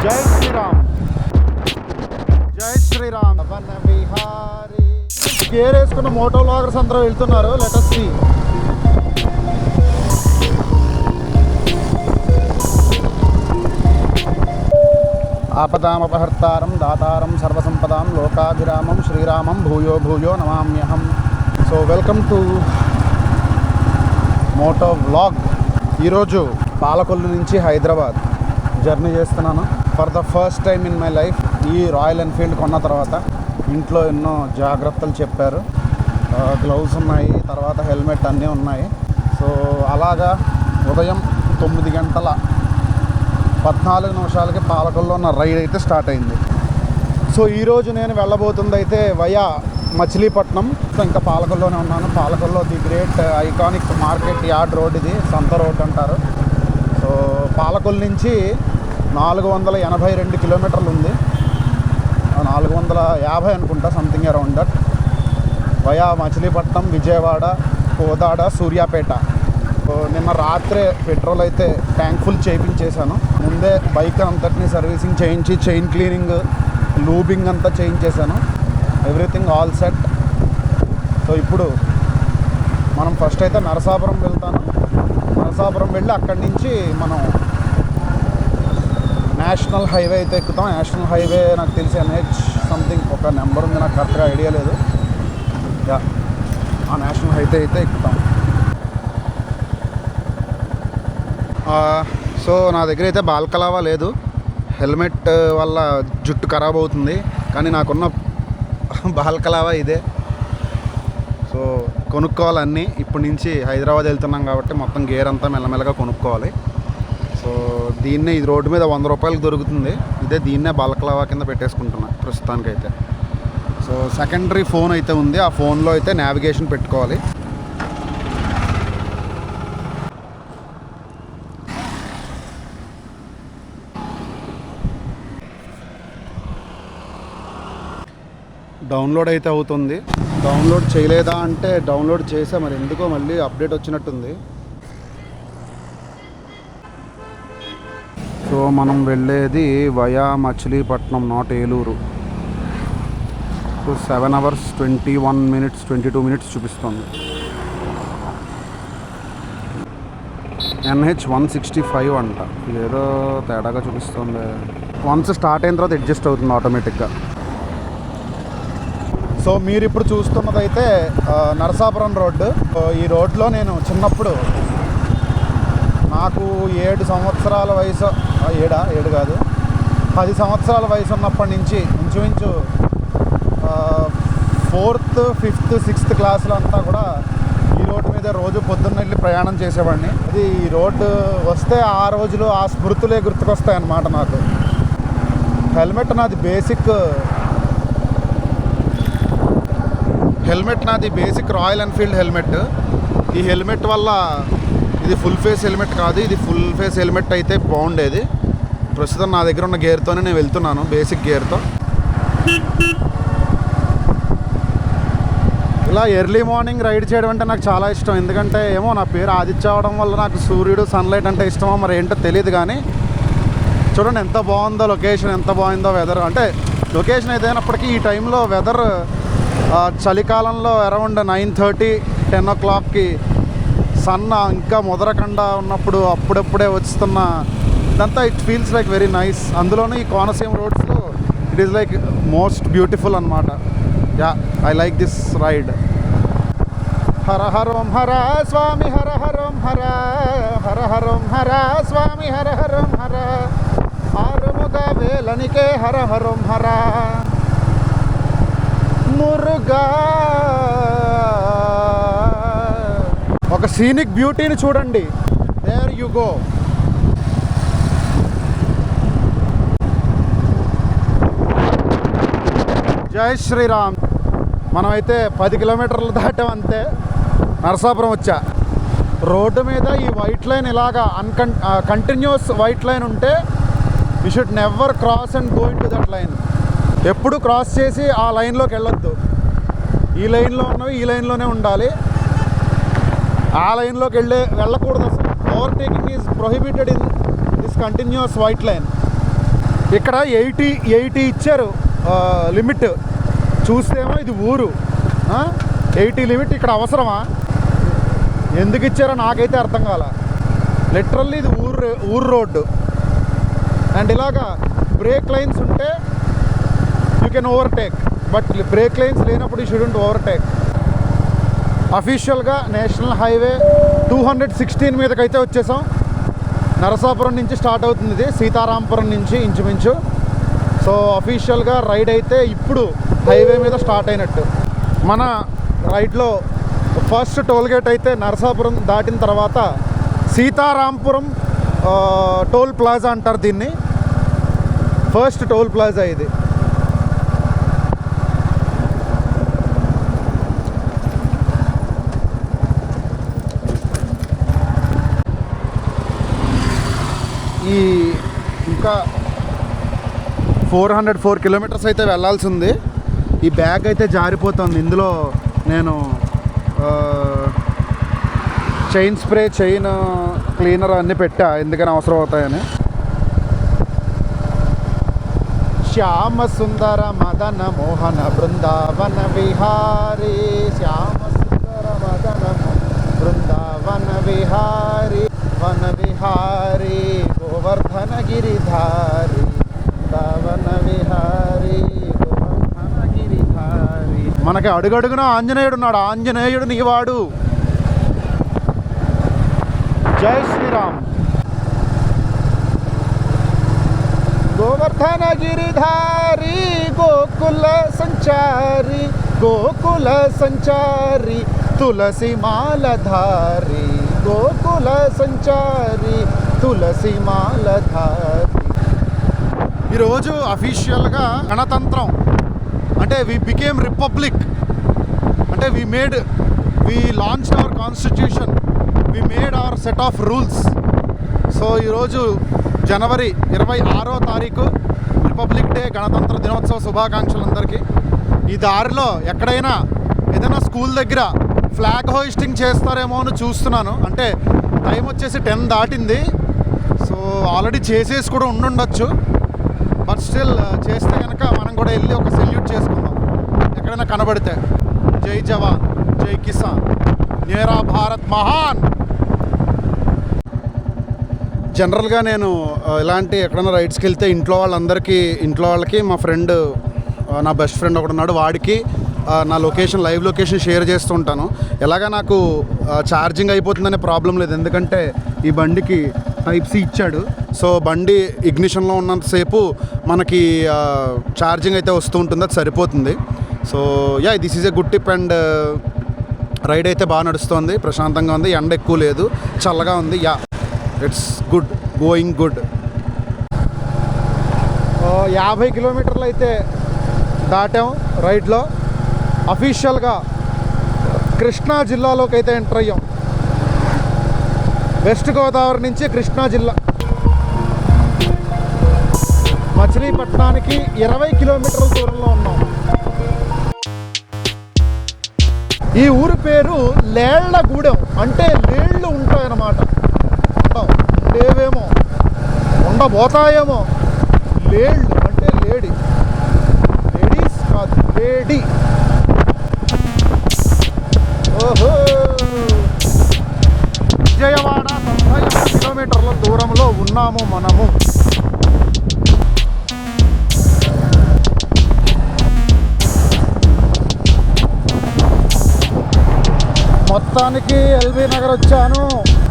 జై శ్రీరామ్, జై శ్రీరామ్. వన విహారీ గేర్ వేసుకున్న మోటో వ్లాగర్స్ అందరూ వెళ్తున్నారు. Let us see. ఆపదామపహర్తారం దాతారం సర్వసంపదాం లోకాభిరామం శ్రీరామం భూయో భూయో నమామ్యహం. So welcome to moto vlog. ఈరోజు పాలకొల్లు నుంచి హైదరాబాద్ జర్నీ చేస్తున్నాను. For the first time in my life ఈ రాయల్ ఎన్ఫీల్డ్ కొన్న తర్వాత ఇంట్లో ఎన్నో జాగ్రత్తలు చెప్పారు. గ్లౌస్ ఉన్నాయి, తర్వాత హెల్మెట్ అన్నీ ఉన్నాయి. సో అలాగా ఉదయం 9:14 పాలకొల్లో ఉన్న రైడ్ అయితే స్టార్ట్ అయింది. సో ఈరోజు నేను వెళ్ళబోతుంది అయితే వయా మచిలీపట్నం. సో ఇంకా పాలకొల్లోనే ఉన్నాను. పాలకొల్లో the great iconic market yard road, ఇది సంత రోడ్ అంటారు. సో పాలకొల్లు నుంచి 482 కిలోమీటర్లు ఉంది, 450 అనుకుంటా, something around that. Via Machilipatnam, Vijayawada, Kodad, Suryapet. So నిన్న రాత్రే పెట్రోల్ అయితే ట్యాంక్ ఫుల్ చేయించేశాను. ముందే బైక్ అంతటిని సర్వీసింగ్ చేయించి చైన్ క్లీనింగ్, లూబింగ్ అంతా చేయించేశాను. Everything all set. సో ఇప్పుడు మనం ఫస్ట్ అయితే నరసాపురం వెళ్తాను. నరసాపురం వెళ్ళి అక్కడి నుంచి మనం నేషనల్ హైవే అయితే ఎక్కుతాం. నేషనల్ హైవే నాకు తెలిసి NH సంథింగ్ ఒక నెంబర్ ఉంది, నాకు కరెక్ట్గా ఐడియా లేదు. ఆ నేషనల్ హైవే అయితే ఎక్కుతాం. సో నా దగ్గర అయితే బాల్కలావా లేదు. హెల్మెట్ వల్ల జుట్టు ఖరాబ్ అవుతుంది, కానీ నాకున్న బాల్కలావా ఇదే. సో కొనుక్కోవాలన్నీ. ఇప్పటి నుంచి హైదరాబాద్ వెళ్తున్నాం కాబట్టి మొత్తం గేర్ అంతా మెల్లమెల్లగా కొనుక్కోవాలి. సో దీన్నే, ఇది రోడ్డు మీద 100 రూపాయలకు దొరుకుతుంది. ఇదే దీన్నే బాల్కలావా కింద పెట్టేసుకుంటున్నా ప్రస్తుతానికైతే. సో సెకండరీ ఫోన్ అయితే ఉంది, ఆ ఫోన్లో అయితే నావిగేషన్ పెట్టుకోవాలి. డౌన్లోడ్ అయితే అవుతుంది. డౌన్లోడ్ చేయలేదా అంటే డౌన్లోడ్ చేసా, మరి ఎందుకో మళ్ళీ అప్డేట్ వచ్చినట్టుంది. సో మనం వెళ్ళేది via Machilipatnam, not Eluru. So 7 hours 21 minutes 22 minutes చూపిస్తుంది. NH 165 అంట, ఏదో తేడాగా చూపిస్తుంది. వన్స్ స్టార్ట్ అయిన తర్వాత అడ్జస్ట్ అవుతుంది ఆటోమేటిక్గా. సో మీరు ఇప్పుడు చూస్తున్నదైతే నరసాపురం రోడ్డు. ఈ రోడ్లో నేను చిన్నప్పుడు, నాకు 7 సంవత్సరాల వయసు, 7 కాదు 10 సంవత్సరాల వయసు ఉన్నప్పటి నుంచి ఇంచుమించు 4th 5th 6th క్లాసులో అంతా కూడా ఈ రోడ్డు మీద రోజు పొద్దున్న వెళ్ళి ప్రయాణం చేసేవాడిని. అది ఈ రోడ్డు వస్తే ఆ రోజులు, ఆ స్మృతులే గుర్తుకొస్తాయి అన్నమాట నాకు. హెల్మెట్ నాది బేసిక్ రాయల్ ఎన్ఫీల్డ్ హెల్మెట్. ఈ హెల్మెట్ వల్ల, ఇది ఫుల్ ఫేస్ హెల్మెట్ కాదు, ఇది ఫుల్ ఫేస్ హెల్మెట్ అయితే బాగుండేది. ప్రస్తుతం నా దగ్గర ఉన్న గేర్తోనే నేను వెళ్తున్నాను, బేసిక్ గేర్తో. ఇలా ఎర్లీ మార్నింగ్ రైడ్ చేయడం అంటే నాకు చాలా ఇష్టం. ఎందుకంటే ఏమో నా పేరు ఆదిత్య అవడం వల్ల నాకు సూర్యుడు, సన్లైట్ అంటే ఇష్టమో మరి ఏంటో తెలియదు. కానీ చూడండి ఎంత బాగుందో లొకేషన్, ఎంత బాగుందో వెదర్. అంటే లొకేషన్ ఏదైనప్పటికీ ఈ టైంలో వెదర్, చలికాలంలో అరౌండ్ 9:30-10 o'clockకి సన్న ఇంకా ముదరకుండా ఉన్నప్పుడు అప్పుడప్పుడే వస్తున్న ఇదంతా, it feels like very nice. అందులోనూ ఈ కోనసీమ రోడ్స్లో it is like most beautiful అన్నమాట. Yeah, I like this ride. హర హరం హర స్వామి హర హరం హర, హర హరం హర స్వామి హర హరం హర, ఆరుముగ వేలనికే హర హరం హర మురుగా. ఒక సీనిక్ బ్యూటీని చూడండి. There you go. జై శ్రీరామ్. మనమైతే 10 కిలోమీటర్లు దాటాం అంతే, నరసాపురం వచ్చా. రోడ్డు మీద ఈ వైట్ లైన్ ఇలాగా కంటిన్యూస్ వైట్ లైన్ ఉంటే you should never cross and go in to that line. ఎప్పుడు క్రాస్ చేసి ఆ లైన్లోకి వెళ్ళొద్దు. ఈ లైన్లో ఉన్నవి ఈ లైన్లోనే ఉండాలి, ఆ లైన్లోకి వెళ్ళకూడదు అసలు. Overtaking is prohibited in this continuous white line. ఇక్కడ 80 ఇచ్చారు లిమిట్. చూస్తేమో ఇది ఊరు. 80 లిమిట్ ఇక్కడ అవసరమా? ఎందుకు ఇచ్చారో నాకైతే అర్థం కాల. లిటరల్లీ ఇది ఊరు రోడ్డు. అండ్ ఇలాగా బ్రేక్ లైన్స్ ఉంటే you can overtake, but break lines లేనప్పుడు యూ షుడెంట్ ఓవర్టేక్. అఫీషియల్గా నేషనల్ హైవే 216 మీదకైతే వచ్చేసాం. నరసాపురం నుంచి స్టార్ట్ అవుతుంది ఇది, సీతారాంపురం నుంచి ఇంచుమించు. సో అఫీషియల్గా రైడ్ అయితే ఇప్పుడు హైవే మీద స్టార్ట్ అయినట్టు. మన రైడ్లో ఫస్ట్ టోల్గేట్ అయితే నరసాపురం దాటిన తర్వాత సీతారాంపురం టోల్ ప్లాజా అంటారు దీన్ని. ఫస్ట్ టోల్ ప్లాజా ఇది. ఈ ఇంకా 404 కిలోమీటర్స్ అయితే వెళ్ళాల్సి ఉంది. ఈ బ్యాగ్ అయితే జారిపోతుంది. ఇందులో నేను చైన్ స్ప్రే, చైన్ క్లీనర్ అన్నీ పెట్టా, ఎందుకని అవసరం అవుతాయని. శ్యామ సుందర మదన మోహన బృందావన విహారీ, శ్యామ సుందర మదన బృందావన విహారీ, వన విహారీ గోవర్ధన గిరిధారి, వన విహారీ గోవర్ధన గిరిధారి. మనకి అడుగడుగున ఆంజనేయుడు ఉన్నాడు. ఆంజనేయుడు నీవాడు. జై శ్రీరామ్. గోవర్ధన గిరిధారి గోకుల సంచారి, గోకుల సంచారి తులసి మాలధారి, గోకుల సంచారి తులసి మాలధారి. ఈరోజు అఫీషియల్గా గణతంత్రం అంటే వి బికేమ్ రిపబ్లిక్. అంటే we launched our constitution, we made our set of rules. So ఈరోజు జనవరి 26వ తారీఖు రిపబ్లిక్ డే, గణతంత్ర దినోత్సవ శుభాకాంక్షలు అందరికీ. ఈ దారిలో ఎక్కడైనా ఏదైనా స్కూల్ దగ్గర ఫ్లాగ్ హోయిస్టింగ్ చేస్తారేమో అని చూస్తున్నాను. అంటే టైం వచ్చేసి 10 దాటింది. సో ఆల్రెడీ చేసేసి కూడా ఉండుండొచ్చు. బట్ స్టిల్ చేస్తే కనుక మనం కూడా వెళ్ళి ఒక సెల్యూట్ చేసుకుందాం ఎక్కడైనా కనబడితే. జై జవాన్, జై కిసాన్, మేరా భారత్ మహాన్. జనరల్గా నేను ఇలాంటి ఎక్కడైనా రైడ్స్కి వెళ్తే ఇంట్లో వాళ్ళకి మా ఫ్రెండ్, నా బెస్ట్ ఫ్రెండ్ ఒకడు ఉన్నాడు, వాడికి నా లొకేషన్, లైవ్ లొకేషన్ షేర్ చేస్తూ ఉంటాను. ఎలాగా నాకు ఛార్జింగ్ అయిపోతుందనే ప్రాబ్లం లేదు, ఎందుకంటే ఈ బండికి టైప్ సి ఇచ్చాడు. సో బండి ఇగ్నిషన్లో ఉన్నంతసేపు మనకి ఛార్జింగ్ అయితే వస్తూ ఉంటుంది, అది సరిపోతుంది. So yeah, this is a good tip. And ride అయితే బాగా నడుస్తుంది, ప్రశాంతంగా ఉంది, ఎండ ఎక్కువ లేదు, చల్లగా ఉంది. Yeah, it's good, going good. 50 కిలోమీటర్లు అయితే దాటాం రైడ్లో. అఫీషియల్గా కృష్ణా జిల్లాలోకి అయితే ఎంటర్ అయ్యాం. వెస్ట్ గోదావరి నుంచి కృష్ణా జిల్లా, మచిలీపట్నానికి 20 కిలోమీటర్ల దూరంలో ఉన్నాం. ఈ ఊరి పేరు లేళ్లగూడెం. అంటే లేళ్ళు ఉంటాయన్నమాట. ఉండేవేమో, ఉండబోతాయేమో. లేళ్ళు అంటే లేడీ, లేడీస్ కాదు, లేడీ. ఓహో, విజయవాడ 90 కిలోమీటర్ల దూరంలో ఉన్నాము మనము. మొత్తానికి ఎల్బీ నగర్ వచ్చాను.